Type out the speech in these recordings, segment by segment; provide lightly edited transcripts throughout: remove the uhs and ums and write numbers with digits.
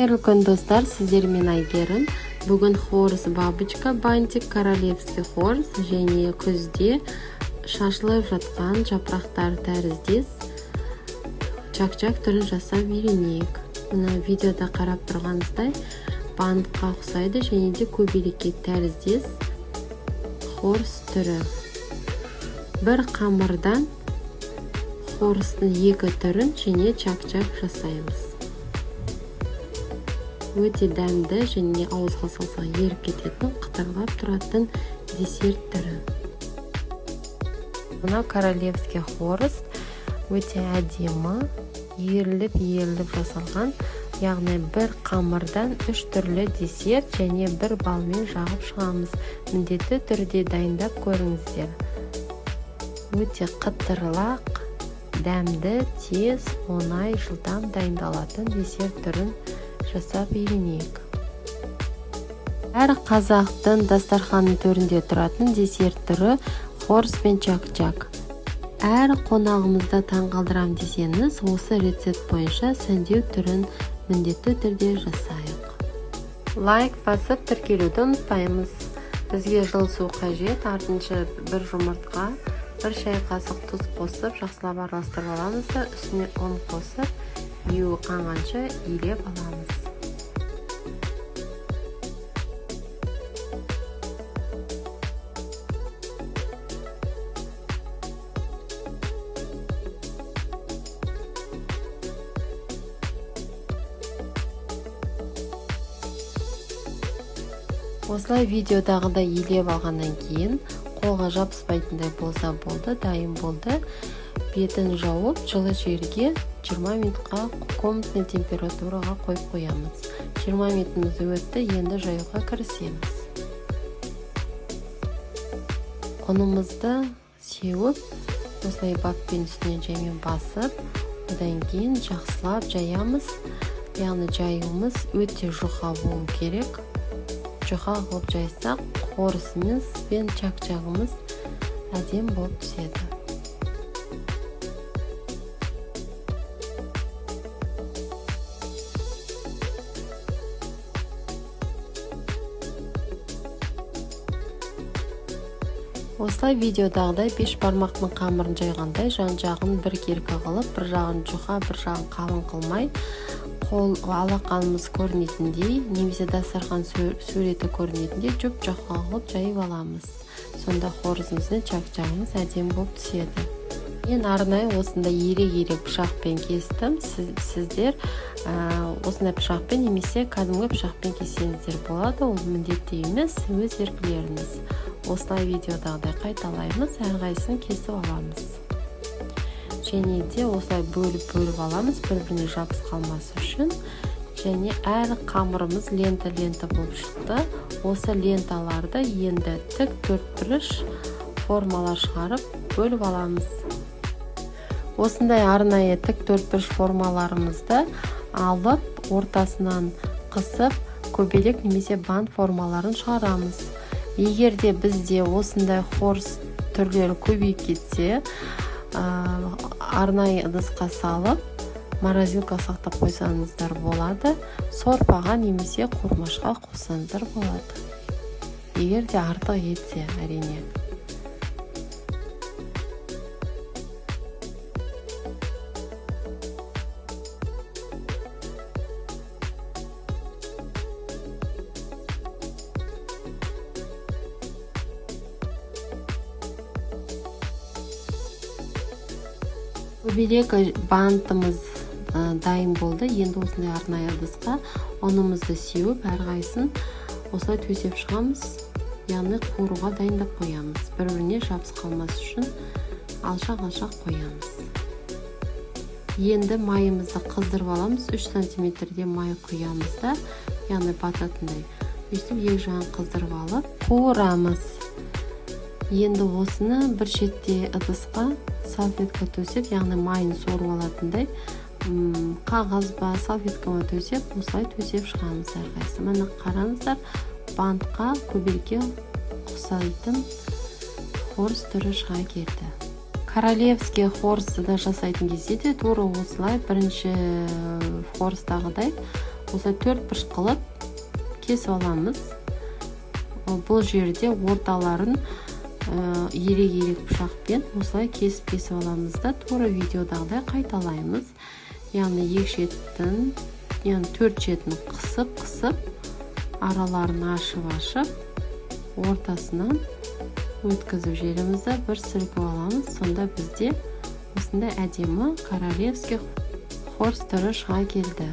Үлкен достар, сіздермен Айгерім. Бүгін хорс бабочка, бантик, королевский хорс және күзде шашылып жатқан жапырақтар тәріздес чак-чак түрін жасап үйренейік. Мына видеода қарап тұрғаныңыздай бантқа ұқсайды және де көбелекке тәріздес хорс түрі. Бір қамырдан хорстың екі түрін және чак-чак жасаймыз. Өте дәмді және ауызға салса еріп кететін, қытырлап тұратын десерт түрі. Мына королевский хорс өте әдемі, иіріліп жасалған, яғни бір қамырдан үш түрлі десерт және бір балмен жағып шығамыз. Міндетті түрде дайындап көріңіздер. Өте қытырлақ, дәмді, тез, оңай, жылдам дайындалатын десерт түрін жасап үйренейік. Әр қазақтың дастарханның төрінде тұратын десерт түрі хорс пен чак-чак. Әр қонағымызда таңғалдырам десеңіз, осы рецепт бойынша сәндеу түрін міндетті түрде жасайық. Лайк басып тіркелуді ұмытпаймыз. Бізге жыл су қажет, артынша бір жұмыртқа, бір шай қасық тұз қосып, жақсылап араластырып аламыз да, үстіне ұн қосып, еуі қанғанша илеп аламыз. Осылай видеодағыда илеп алғаннан кейін қолға жабыспайтындай болса болды, дайын болды. Бетін жауып, жылы жерге 20 минутқа комнатный температураға қойып қоямыз. 20 минутымыз өтті, енді жаюға кірісеміз. Ұнымызды сеуіп, осылай баппен үстіне жаймен басып, одан кейін жақсылап жаямыз. Яғни жаюымыз өте жұқа болу керек. Жұқа қылып жайсақ, хорсымыз бен чак-чагымыз әдем болып түседі. Осылай видеодағыдай 5 бармақтың қамырын жайғандай жан-жағын бір керкі қылып, бір жағын жұқа, бір жағын қалың қылмай, қол алақанымыз көрінетіндей, немесе дастархан суреті көрінетіндей жұп-жұқа қылып жайып аламыз. Сонда хорсымыздың чак-чагымыз әдем болып түседі. Мен арнайы осындай ерек-ерек пышақпен кестім. Сіздер осындай пышақпен немесе кәдімгі пышақпен кессеңіздер болады. Ол міндетті емес, өз еркілеріңіз. Осылай видеодағыдай қайталаймыз, әрқайсысын кесіп аламыз. Және де осылай бөліп аламыз, бір-біріне жабыс қалмасы үшін. Және әр қамырымыз лента болып шықты. Осы ленталарды енді тік төртбұрыш формалар шығарып бөліп аламыз. Осындай арнайы тік төртбұрыш формаларымызды алып, ортасынан қысып, көбелек немесе бант формаларын шығарамыз. Егер де бізде осындай хорс түрлері көбейіп кетсе, арнайы ыдысқа салып, морозилка сақтап қойсаңыздар болады. Сорпаға немесе қуырмашқа қоссаңыздар болады. Егер де артық етсе, әрине. Көбелек бантымыз дайын болды. Енді осындай арнайы ыдысқа ұнымызды сеуіп, әрқайсысын осылай төсеп шығамыз. Яғни қуыруға дайындап қоямыз. Бір-біріне жабыс қалмас үшін алшақ-алшақ қоямыз. Енді майымызды қыздырып аламыз. 3 сантиметрде май құямыз да, яғни бататындай. Өстіп екі жағын қыздырып алып, қуырамыз. Енді осыны бір шетте ыдысқа салфетка төсеп, яғни майын сорып алатындай қағаз ба, салфетка төсеп, осылай төсеп шығамыз әрқайсысы. Міне қараңыздар, бантқа, көбелекке ұқсайтын хорс түрі шыға келді. Королевский хорсты да жасайтын кезде де тура осылай бірінші хорстағыдай осылай 4 бұрыш қылып кесіп аламыз. Бұл жерде орталарын ерек пышақпен осылай кесіп аламыз да тура видеодағыдай қайталаймыз. Яғни екі шетін, яғни 4 шетін қысып, араларын ашып, ортасынан өткізіп жерімізді бір сілкіп аламыз. Сонда бізде осындай әдемі королевский хорс түрі шыға келді.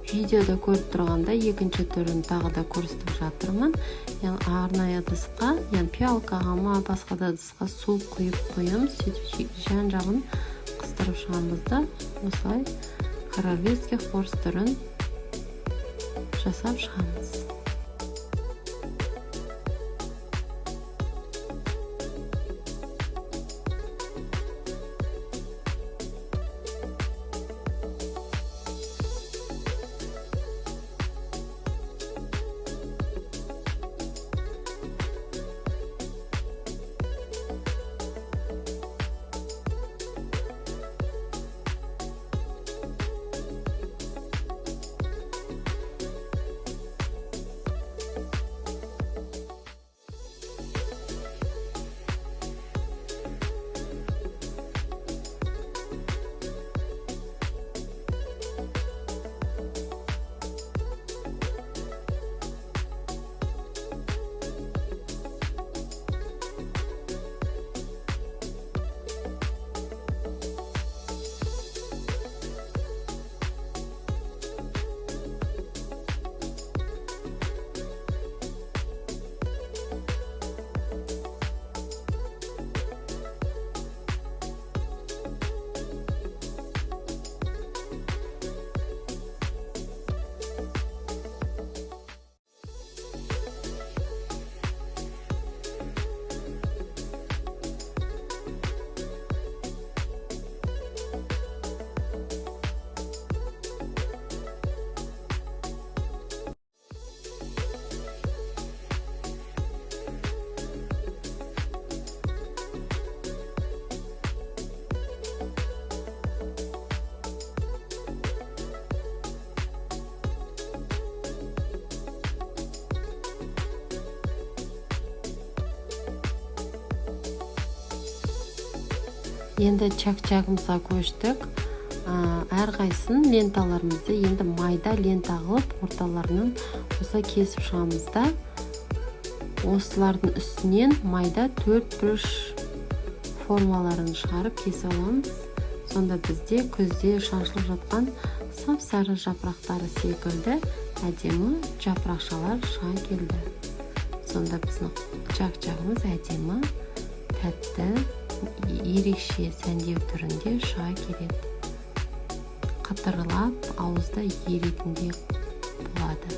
Видеода көріп тұрғанда екінші түрін тағы да көрсетіп жатырмын. Яғни арнайы ыдысқа, яғни пиалкаға ма, басқа да ыдысқа су құйып қоямыз. Сөйтіп жан-жағын қыстырып шығамыз да, осылай королевский хорс түрін жасап шығамыз. Енді чак-чагымызға көштік. Әрқайсысын ленталарымызды енді майда лента қылып, орталарынан осылай кесіп шығамыз да, осылардың үстінен майда 4 бұрыш формаларын шығарып кесіп аламыз. Сонда бізде күзде шашылып жатқан сап-сары жапырақтары секілді әдемі жапырақшалар шыға келді. Сонда біздің чак-чагымыз әдемі, тәтті, ерекше сәндеу түрінде шыға келеді. Қатырылап, ауызда еретіндей болады.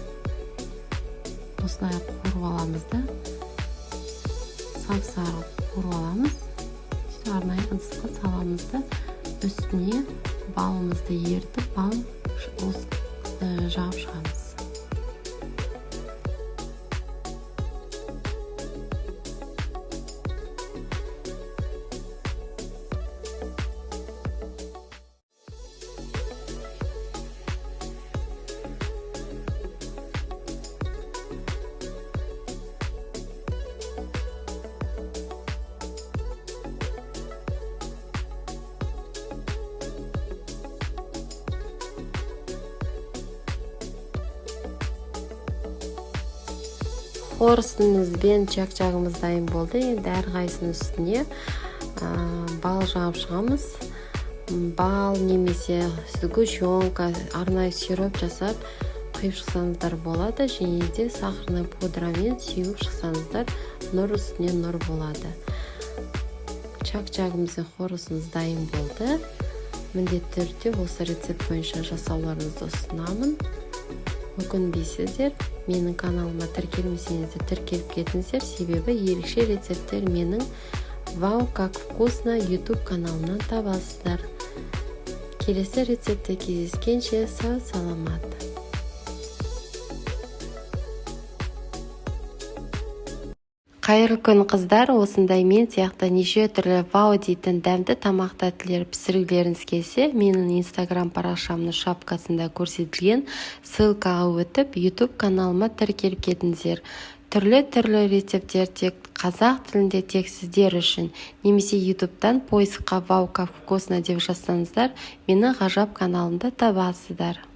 Осылай қорып аламыз да, сап-сары қорып аламыз. Арнайы ыдысқа саламыз да, үстіне балымызды ертіп, бал жағып шығамыз. Хорсымызбен чак-чагымыз дайын болды. Енді әрқайсының үстіне бал жағып шығамыз. Бал немесе сгущенка, арнайы сироп жасап құйып шықсаңыздар болады. Және де сахарный пудрамен сеуіп шықсаңыздар, нұр үстіне нұр болады. Чак-чагымыздың хорсымыз дайын болды. Міндетті түрде осы рецепт бойынша жасауларыңызды ұсынамын. Өкінбейсіздер, менің каналыма тіркелмесеңіздер тіркеліп кетіңіздер, себебі ерекше рецепттер менің Вау как вкусно YouTube каналымнан табасыздар. келесі рецептте кездескенше сау саламат. Қайырлы күн қыздар, осындай мен сияқты неше түрлі вау дейтін дәмді тамақтар пісіргілеріңіз келсе, менің инстаграм парақшамның шапкасында көрсетілген ссылкаға өтіп, YouTube каналыма тіркеліп кетіңіздер. Түрлі рецепттер тек қазақ тілінде тек сіздер үшін, немесе ютубтан поискқа вау как вкусно деп жазсаңыздар, мені ғажап каналымда табасыздар.